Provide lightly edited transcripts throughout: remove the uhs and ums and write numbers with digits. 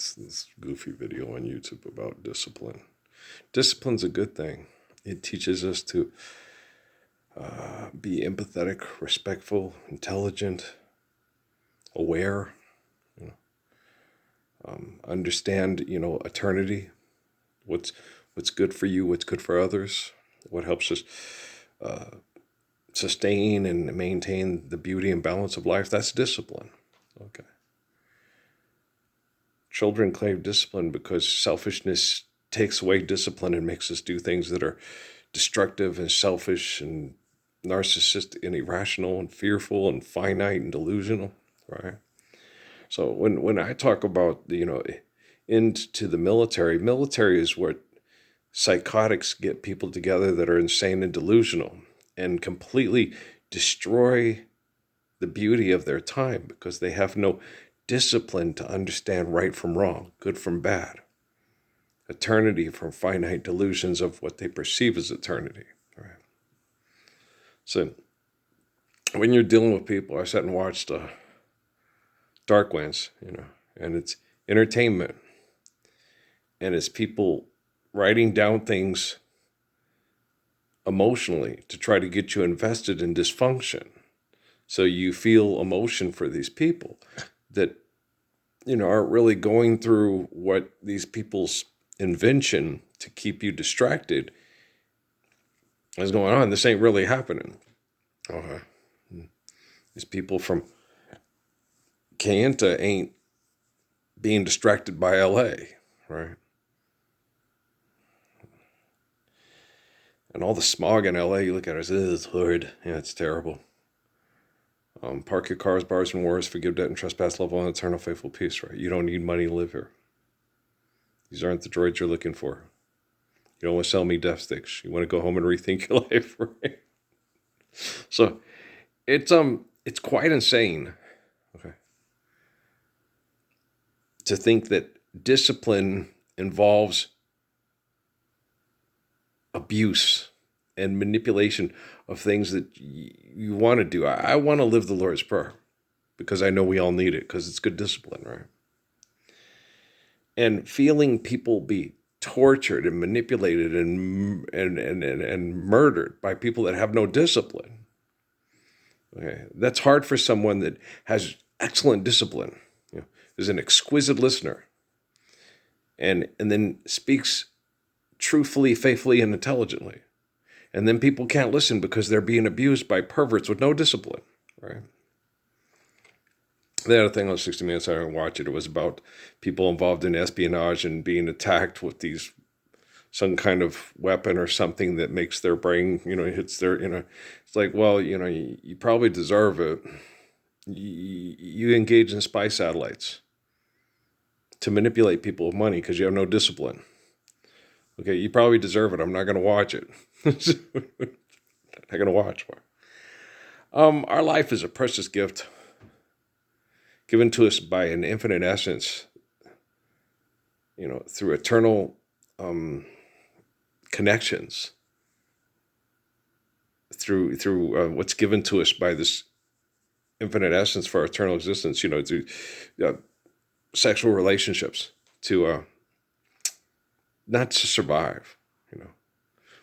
this goofy video on YouTube about discipline. Discipline's a good thing. It teaches us to be empathetic, respectful, intelligent, aware, understand, eternity, what's good for you, what's good for others, what helps us sustain and maintain the beauty and balance of life. That's discipline. Okay. Children crave discipline because selfishness takes away discipline and makes us do things that are destructive and selfish and narcissistic and irrational and fearful and finite and delusional, right? So when I talk about, into the military is where psychotics get people together that are insane and delusional and completely destroy the beauty of their time because they have no discipline to understand right from wrong, good from bad, eternity from finite delusions of what they perceive as eternity. Right? So when you're dealing with people, I sat and watched Dark Winds, and it's entertainment, and it's people writing down things emotionally to try to get you invested in dysfunction. So you feel emotion for these people that, aren't really going through what these people's invention to keep you distracted is going on. This ain't really happening. Okay. These people from Kayenta ain't being distracted by LA, right? And all the smog in LA, you look at it, it's horrid. Yeah, it's terrible. Park your cars, bars, and wars, forgive debt and trespass, love, and eternal faithful peace, right? You don't need money to live here. These aren't the droids you're looking for. You don't want to sell me death sticks. You want to go home and rethink your life, right? So it's quite insane, okay, to think that discipline involves abuse and manipulation of things that you want to do. I want to live the Lord's Prayer because I know we all need it because it's good discipline, right? And feeling people be tortured and manipulated and murdered by people that have no discipline. Okay, that's hard for someone that has excellent discipline, is an exquisite listener, and then speaks truthfully, faithfully, and intelligently. And then people can't listen because they're being abused by perverts with no discipline, right? They had a thing on 60 Minutes, I didn't watch it. It was about people involved in espionage and being attacked with some kind of weapon or something that makes their brain, hits their, it's like, well, you probably deserve it. You engage in spy satellites to manipulate people with money because you have no discipline. Okay, you probably deserve it. I'm not going to watch it. Not going to watch. Our life is a precious gift given to us by an infinite essence, through eternal connections, through what's given to us by this infinite essence for our eternal existence, through sexual relationships, to not to survive, we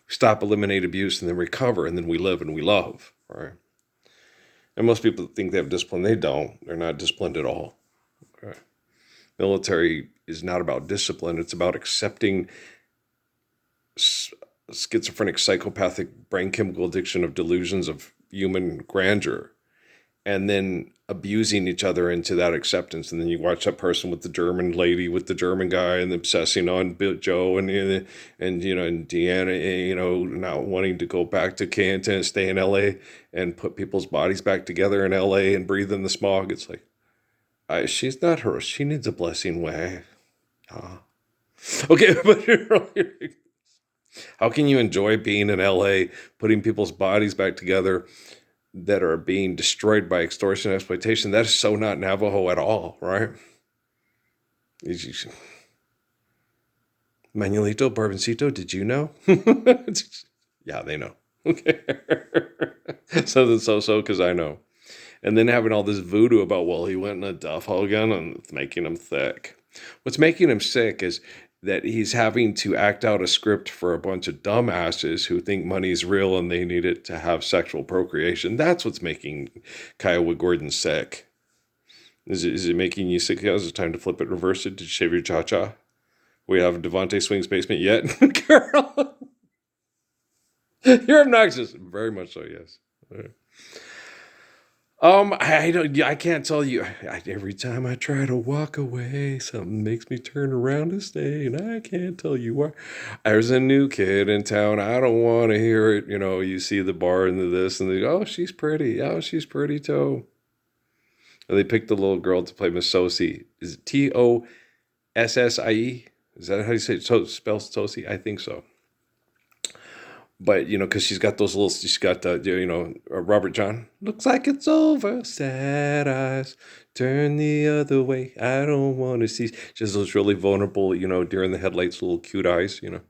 stop, eliminate abuse, and then recover, and then we live and we love, right? And most people think they have discipline. They don't. They're not disciplined at all. Okay. Military is not about discipline. It's about accepting schizophrenic, psychopathic, brain chemical addiction of delusions of human grandeur, and then abusing each other into that acceptance. And then you watch that person with the German lady, with the German guy, and obsessing on Joe and Deanna, not wanting to go back to Canton and stay in LA and put people's bodies back together in LA and breathe in the smog. It's like, she's not her. She needs a blessing way. Okay, but how can you enjoy being in LA, putting people's bodies back together that are being destroyed by extortion and exploitation? That is so not Navajo at all, right? Manuelito, Barboncito, did you know? Yeah, they know. Okay. So, because I know. And then having all this voodoo about, well, he went in a duffel gun and it's making him thick. What's making him sick is that he's having to act out a script for a bunch of dumbasses who think money's real and they need it to have sexual procreation. That's what's making Kiowa Gordon sick. Is it making you sick? Is it time to flip it, reverse it? Did you shave your cha-cha? We have Devontae Swing's basement yet? Girl, you're obnoxious. Very much so, yes. All right. I don't. I can't tell you. Every time I try to walk away, something makes me turn around to stay, and I can't tell you why. There's a new kid in town. I don't want to hear it. You see the bar and the this and the. Oh, she's pretty. Oh, she's pretty too. And they picked the little girl to play Miss Tosie. Is it Tossie? Is that how you say it? Spells Tosie? I think so. But, because she's got Robert John. Looks like it's over. Sad eyes. Turn the other way. I don't want to see. Just those really vulnerable, during the headlights, little cute eyes, And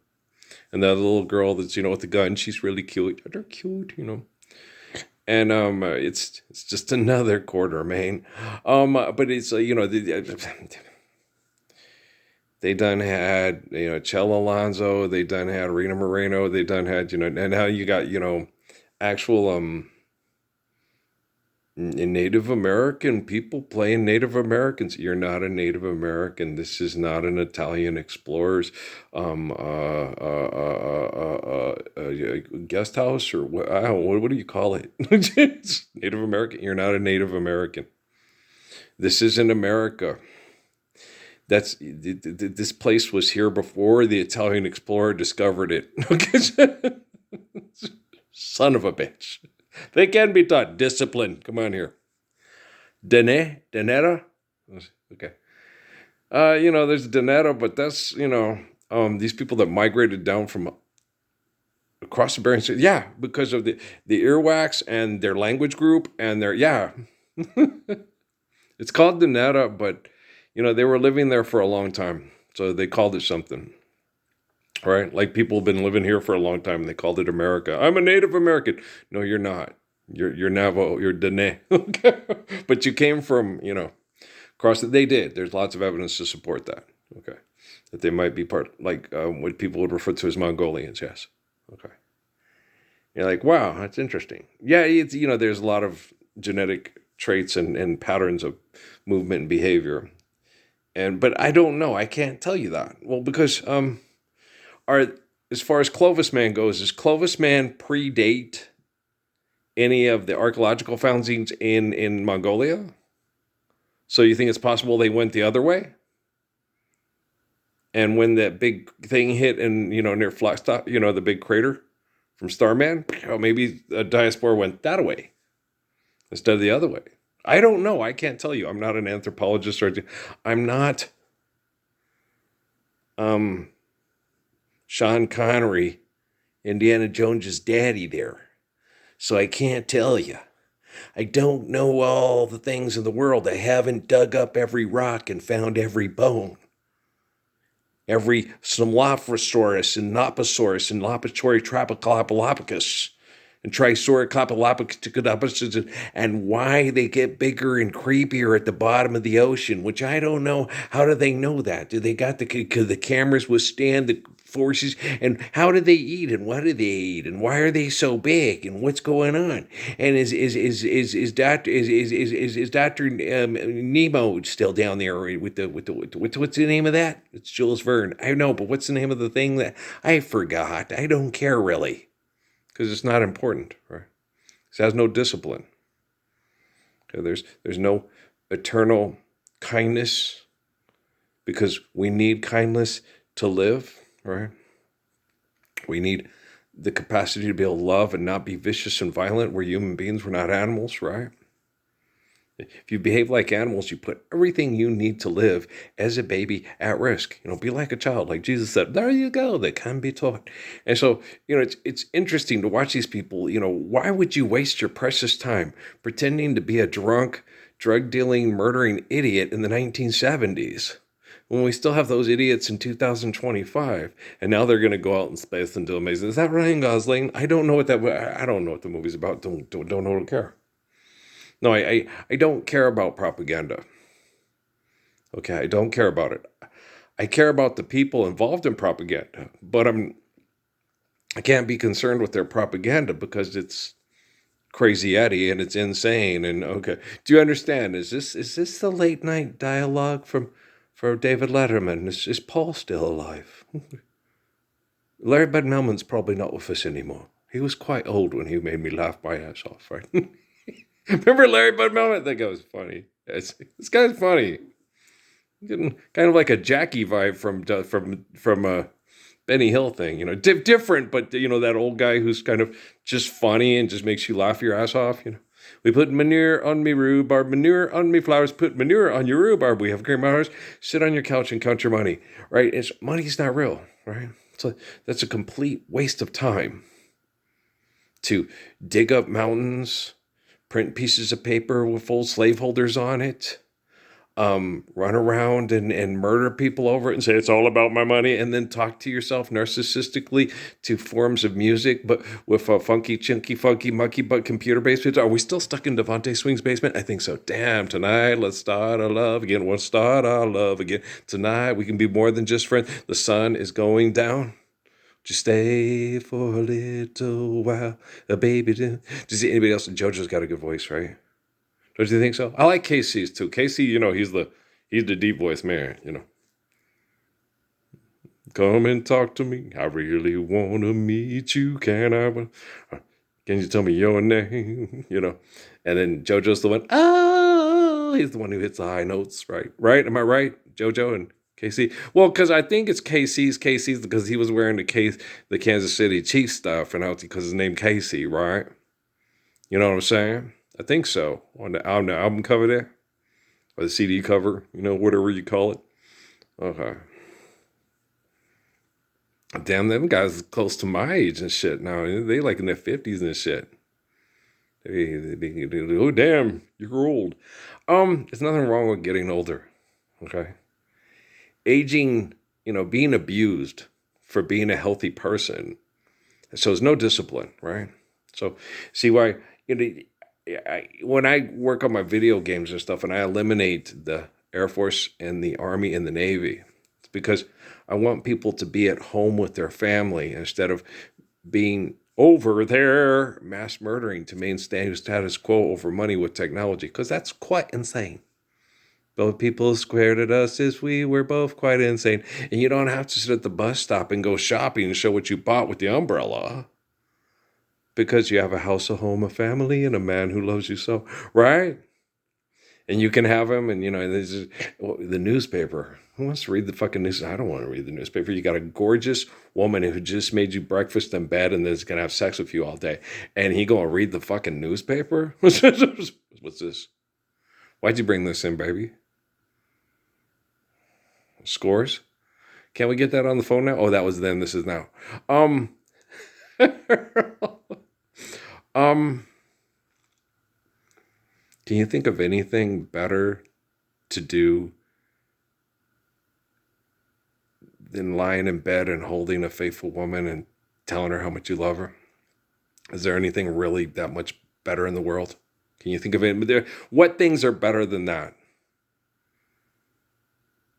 the other little girl that's, with the gun, she's really cute. They're cute, And it's just another Quartermaine. But it's, they done had, Chell Alonzo. They done had Rena Moreno. They done had, and now you got, actual Native American people playing Native Americans. You're not a Native American. This is not an Italian explorer's guest house or what? I don't know, what do you call it? Native American. You're not a Native American. This isn't America. This place was here before the Italian explorer discovered it. Son of a bitch. They can be taught. Discipline. Come on here. Denera? Okay. There's Denera, but that's, these people that migrated down from across the Bering Sea. Yeah, because of the earwax and their language group and yeah. It's called Denera, but they were living there for a long time, so they called it something, right? Like people have been living here for a long time, and they called it America. I'm a Native American. No, you're not. You're Navajo. You're Dene. But you came from, across. They did. There's lots of evidence to support that. Okay, that they might be part, like what people would refer to as Mongolians. Yes. Okay. You're like, wow, that's interesting. Yeah, it's there's a lot of genetic traits and patterns of movement and behavior. But I don't know. I can't tell you that. Well, because as far as Clovis Man goes, does Clovis Man predate any of the archaeological foundings in Mongolia? So you think it's possible they went the other way? And when that big thing hit and near Flagstaff, the big crater from Starman, maybe a diaspora went that way instead of the other way. I don't know. I can't tell you. I'm not an anthropologist or I'm not Sean Connery, Indiana Jones's daddy there. So I can't tell you. I don't know all the things in the world. I haven't dug up every rock and found every bone. Every Smilophosaurus and Noposaurus and Lopachori Tropicalopolopicus. And Trisaurocopalopicus, and why they get bigger and creepier at the bottom of the ocean, which I don't know. How do they know that? Do they got the cameras withstand the forces? And how do they eat? And what do they eat? And why are they so big? And what's going on? And is Dr. Nemo still down there with the what's the name of that? It's Jules Verne. I know, but what's the name of the thing that I forgot? I don't care really. Because it's not important, right? It has no discipline. Okay, there's no eternal kindness because we need kindness to live, right? We need the capacity to be able to love and not be vicious and violent. We're human beings, we're not animals, right? If you behave like animals, you put everything you need to live as a baby at risk. Be like a child, like Jesus said, there you go, they can be taught. And so, it's interesting to watch these people. Why would you waste your precious time pretending to be a drunk, drug-dealing, murdering idiot in the 1970s when we still have those idiots in 2025? And now they're going to go out in space and do amazing. Is that Ryan Gosling? I don't know what the movie's about. Don't know, don't care. No, I don't care about propaganda. Okay, I don't care about it. I care about the people involved in propaganda, but I can't be concerned with their propaganda because it's crazy Eddie and it's insane. And okay, do you understand? Is this the late night dialogue for David Letterman? Is Paul still alive? Larry Bud Melman's probably not with us anymore. He was quite old when he made me laugh my ass off, right? Remember Larry Bud Melman? That guy was funny. This guy's funny. Getting kind of like a Jackie vibe from Benny Hill thing, different, but that old guy who's kind of just funny and just makes you laugh your ass off. We put manure on me rhubarb, manure on me flowers, put manure on your rhubarb. We have great hours. Sit on your couch and count your money, right? Money's not real, right? So that's a complete waste of time to dig up mountains, print pieces of paper with old slaveholders on it, run around and murder people over it and say it's all about my money, and then talk to yourself narcissistically to forms of music, but with a funky, chinky, funky, monkey butt computer basement. Are we still stuck in Devontae Swing's basement? I think so. Damn, tonight let's start our love again. We'll start our love again. Tonight we can be more than just friends. The sun is going down. Just stay for a little while, baby. Do you see anybody else? JoJo's got a good voice, right? Don't you think so? I like Casey's too. Casey, he's the deep voice man. Come and talk to me. I really wanna meet you. Can you tell me your name? And then JoJo's the one. Oh, he's the one who hits the high notes, right? Right? Am I right? JoJo and Casey. Well, because I think it's Casey's because he was wearing the Kansas City Chiefs stuff, and because his name Casey, right? You know what I'm saying? I think so. On the album cover there, or the CD cover, whatever you call it. Okay. Damn, them guys close to my age and shit now. They like in their 50s and shit. Oh, damn, you're old. There's nothing wrong with getting older. Okay. Aging, being abused for being a healthy person. So there's no discipline, right? So see why, when I work on my video games and stuff and I eliminate the Air Force and the Army and the Navy, it's because I want people to be at home with their family instead of being over there mass murdering to maintain status quo over money with technology, because that's quite insane. Both people squared at us as we were both quite insane. And you don't have to sit at the bus stop and go shopping and show what you bought with the umbrella, because you have a house, a home, a family, and a man who loves you so, right? And you can have him, and there's the newspaper. Who wants to read the fucking news? I don't want to read the newspaper. You got a gorgeous woman who just made you breakfast in bed and is gonna have sex with you all day, and he gonna read the fucking newspaper? What's this? Why'd you bring this in, baby? Scores? Can't we get that on the phone now? Oh, that was then. This is now. Um, can you think of anything better to do than lying in bed and holding a faithful woman and telling her how much you love her? Is there anything really that much better in the world? Can you think of it? What things are better than that?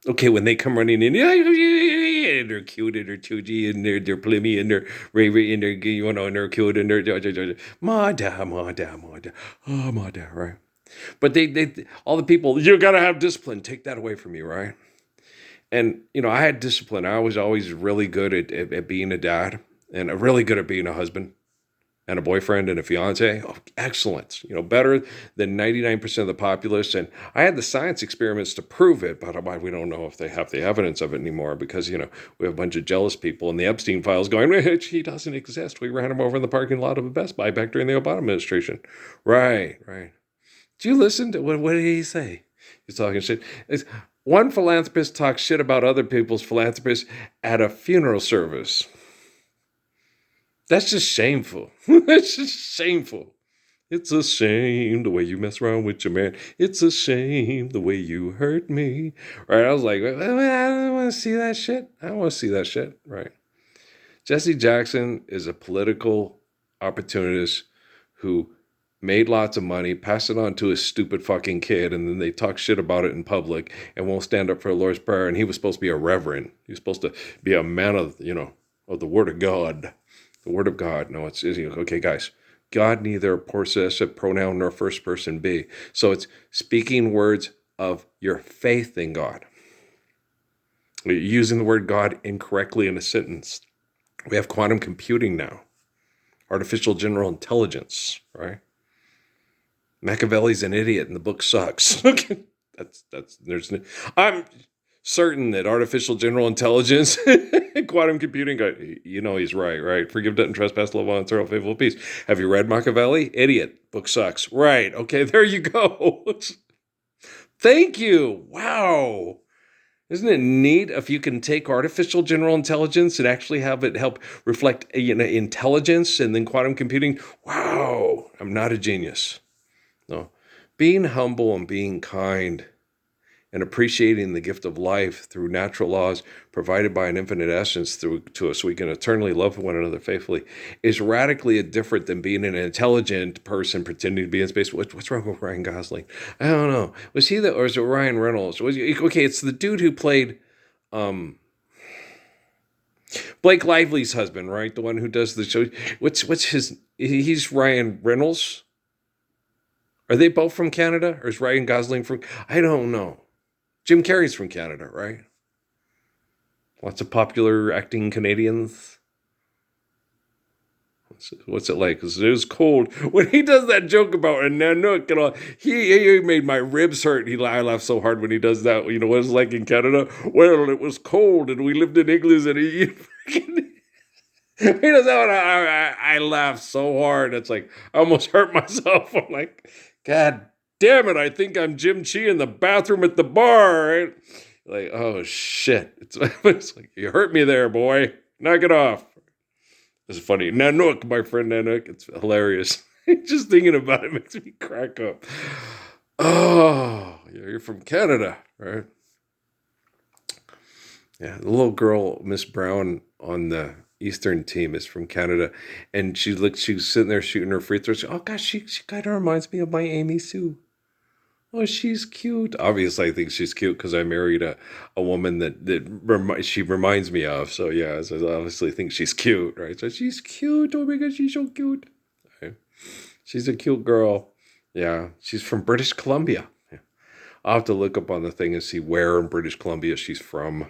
Okay, when they come running in, and they're cute and they're choogy and they're plummy and they're ravy and they're cute and they're ma da, oh ma da, right? But they all the people, you gotta have discipline. Take that away from you, right? And I had discipline. I was always really good at being a dad, and really good at being a husband and a boyfriend and a fiance. Oh, excellent. Better than 99% of the populace. And I had the science experiments to prove it, but we don't know if they have the evidence of it anymore, because, we have a bunch of jealous people in the Epstein files going, he doesn't exist. We ran him over in the parking lot of a Best Buy back during the Obama administration. Right. Do you listen to what did he say? He's talking shit. One philanthropist talks shit about other people's philanthropists at a funeral service. That's just shameful. That's just shameful. It's a shame the way you mess around with your man. It's a shame the way you hurt me. Right? I was like, I don't want to see that shit. I don't want to see that shit. Right? Jesse Jackson is a political opportunist who made lots of money, passed it on to his stupid fucking kid, and then they talk shit about it in public and won't stand up for the Lord's Prayer. And he was supposed to be a reverend. He was supposed to be a man of, of the Word of God. The Word of God. No, it's okay, guys. God neither a possessive pronoun nor first person be. So it's speaking words of your faith in God. You're using the word God incorrectly in a sentence. We have quantum computing now. Artificial general intelligence, right? Machiavelli's an idiot and the book sucks. I'm certain that artificial general intelligence and quantum computing, he's right? Forgive, debt, and trespass, love, one, eternal, faithful, peace. Have you read Machiavelli? Idiot. Book sucks. Right. Okay, there you go. Thank you. Wow. Isn't it neat if you can take artificial general intelligence and actually have it help reflect intelligence and then quantum computing? Wow. I'm not a genius. No. Being humble and being kind and appreciating the gift of life through natural laws provided by an infinite essence to us so we can eternally love one another faithfully is radically different than being an intelligent person pretending to be in space. What's wrong with Ryan Gosling? I don't know. Was he or is it Ryan Reynolds? Okay, it's the dude who played Blake Lively's husband, right? The one who does the show. What's his? He's Ryan Reynolds. Are they both from Canada, or is Ryan Gosling from? I don't know. Jim Carrey's from Canada, right? Lots of popular acting Canadians. What's it like? Because it was cold. When he does that joke about a Nanook and all, he made my ribs hurt. I laugh so hard when he does that. You know what it's like in Canada? Well, it was cold and we lived in igloos and he does that. I laugh so hard. It's like, I almost hurt myself. I'm like, God damn it, I think I'm Jim Chi in the bathroom at the bar, right? Like, oh shit. It's like, you hurt me there, boy. Knock it off. It's funny. Nanook, my friend Nanook. It's hilarious. Just thinking about it makes me crack up. Oh, you're from Canada, right? Yeah, the little girl, Miss Brown, on the Eastern team is from Canada. And she's sitting there shooting her free throws. Oh gosh, she kind of reminds me of my Amy Sue. Oh, she's cute. Obviously, I think she's cute because I married a woman that she reminds me of. So, yeah, so I obviously think she's cute, right? So she's cute. Oh, my God, she's so cute. Right? She's a cute girl. Yeah, she's from British Columbia. Yeah. I'll have to look up on the thing and see where in British Columbia she's from.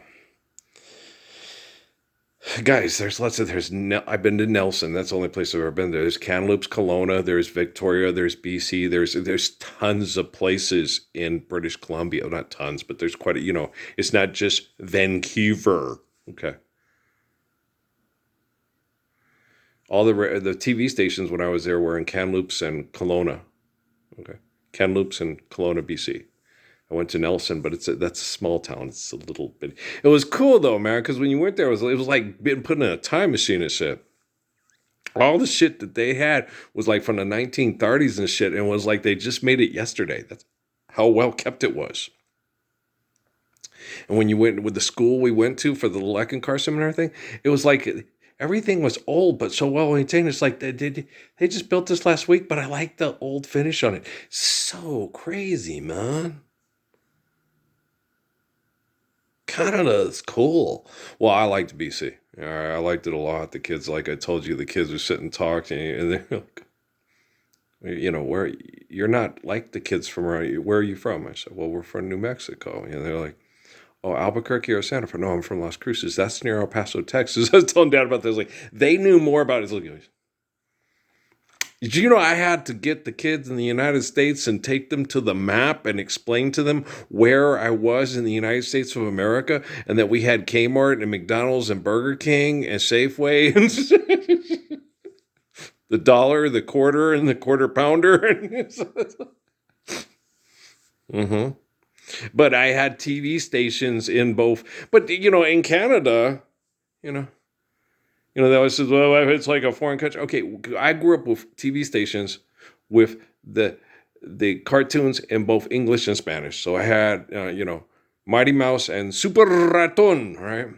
Guys, I've been to Nelson. That's the only place I've ever been there. There's Kamloops, Kelowna, there's Victoria, there's BC, there's tons of places in British Columbia. Well, not tons, but there's quite it's not just Vancouver. Okay. All the TV stations when I was there were in Kamloops and Kelowna. Okay. Kamloops and Kelowna, BC. I went to Nelson, but that's a small town. It's a little bit. It was cool though, man, because when you went there, it was like being put in a time machine and shit. All the shit that they had was like from the 1930s and shit, and it was like they just made it yesterday. That's how well kept it was. And when you went with the school we went to for the Leckencar seminar thing, it was like everything was old but so well maintained. It's like they just built this last week, but I like the old finish on it. So crazy, man. Canada's cool. Well, I liked BC. I liked it a lot. The kids, like I told you, the kids would sit and talk, and they're like, where you're not like the kids from around you. Where are you from? I said, well, we're from New Mexico. And they're like, oh, Albuquerque or Santa Fe? No, I'm from Las Cruces. That's near El Paso, Texas. I was telling Dad about this. Like, they knew more about it. Like, did you know I had to get the kids in the United States and take them to the map and explain to them where I was in the United States of America and that we had Kmart and McDonald's and Burger King and Safeway and the dollar, the quarter, and the quarter pounder. Mm-hmm. But I had TV stations in both. But, in Canada, they always says, well, it's like a foreign country. Okay, I grew up with TV stations with the cartoons in both English and Spanish. So I had, Mighty Mouse and Super Raton, right?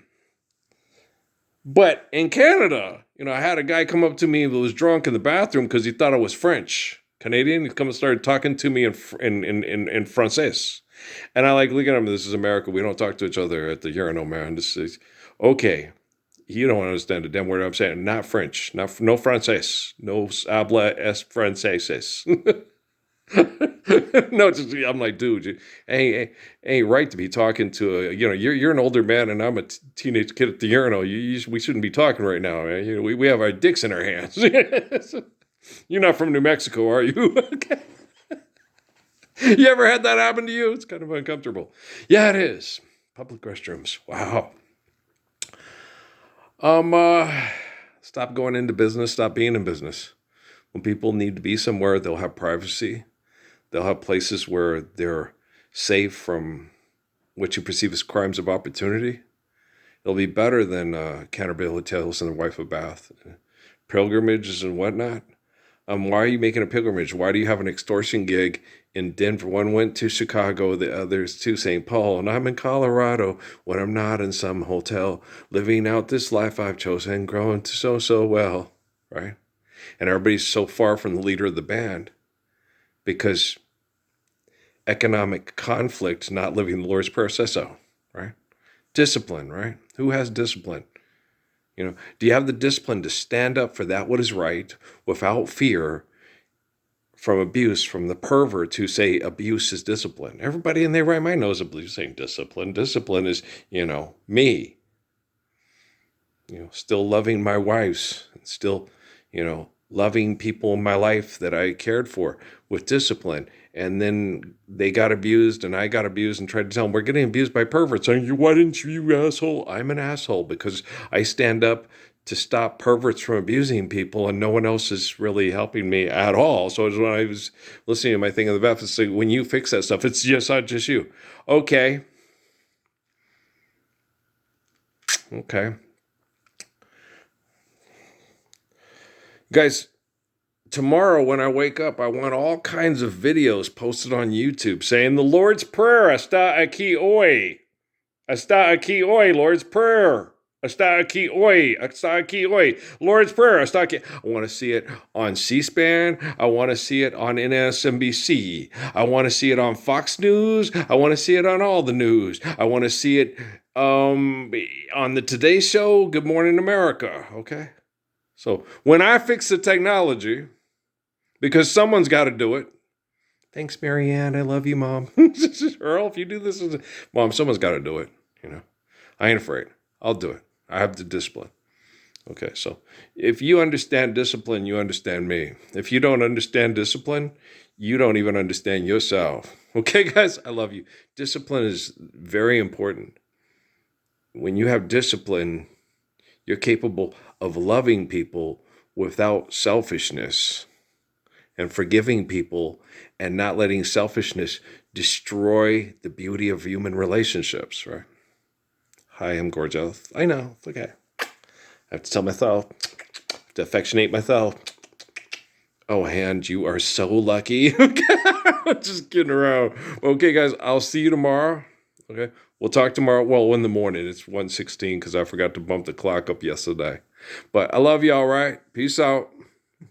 But in Canada, I had a guy come up to me who was drunk in the bathroom because he thought I was French. Canadian. He come and started talking to me in Francais. And I like looking at him. This is America. We don't talk to each other at the urinal, man. This is okay. You don't understand the damn word I'm saying. Not French. No Francais. No habla es franceses. No, I'm like, dude, ain't right to be talking to a, you're an older man and I'm a teenage kid at the urinal. We shouldn't be talking right now, man. We have our dicks in our hands. You're not from New Mexico, are you? Okay. You ever had that happen to you? It's kind of uncomfortable. Yeah, it is. Public restrooms. Wow. Stop going into business. Stop being in business. When people need to be somewhere, they'll have privacy. They'll have places where they're safe from what you perceive as crimes of opportunity. It'll be better than Canterbury Tales and the Wife of Bath, pilgrimages and whatnot. Why are you making a pilgrimage? Why do you have an extortion gig in Denver? One went to Chicago, the others to St. Paul, and I'm in Colorado when I'm not in some hotel, living out this life I've chosen, growing so well, right? And everybody's so far from the leader of the band because economic conflict, not living the Lord's Prayer says so, right? Discipline, right? Who has discipline? Do you have the discipline to stand up for that what is right without fear from abuse, from the pervert who say abuse is discipline? Everybody in their right mind knows abuse ain't discipline. Discipline is, me, still loving my wives, and still, loving people in my life that I cared for with discipline. And then they got abused and I got abused and tried to tell them we're getting abused by perverts. Saying, why didn't you asshole? I'm an asshole because I stand up to stop perverts from abusing people and no one else is really helping me at all. So it was when I was listening to my thing in the Baptist, like, when you fix that stuff, it's just not just you. Okay. Guys, tomorrow when I wake up, I want all kinds of videos posted on YouTube saying the Lord's Prayer, Hasta aquí hoy. Hasta aquí hoy, Lord's Prayer. Hasta aquí hoy. Hasta aquí hoy. Lord's Prayer. Hasta aquí. I want to see it on C-SPAN. I want to see it on MSNBC. I want to see it on Fox News. I want to see it on all the news. I want to see it on the Today Show, Good Morning America. Okay? So when I fix the technology, because someone's got to do it. Thanks, Marianne. I love you, Mom. Earl, if you do this, Mom, someone's got to do it. I ain't afraid. I'll do it. I have the discipline. Okay, so if you understand discipline, you understand me. If you don't understand discipline, you don't even understand yourself. Okay, guys, I love you. Discipline is very important. When you have discipline, you're capable of loving people without selfishness and forgiving people and not letting selfishness destroy the beauty of human relationships, right? Hi, I'm gorgeous. I know, it's okay. I have to tell myself, to affectionate myself. Oh, hand, you are so lucky. Just kidding around. Okay, guys, I'll see you tomorrow. Okay, we'll talk tomorrow. Well, in the morning. It's 1:16 because I forgot to bump the clock up yesterday. But I love you, all right? Peace out.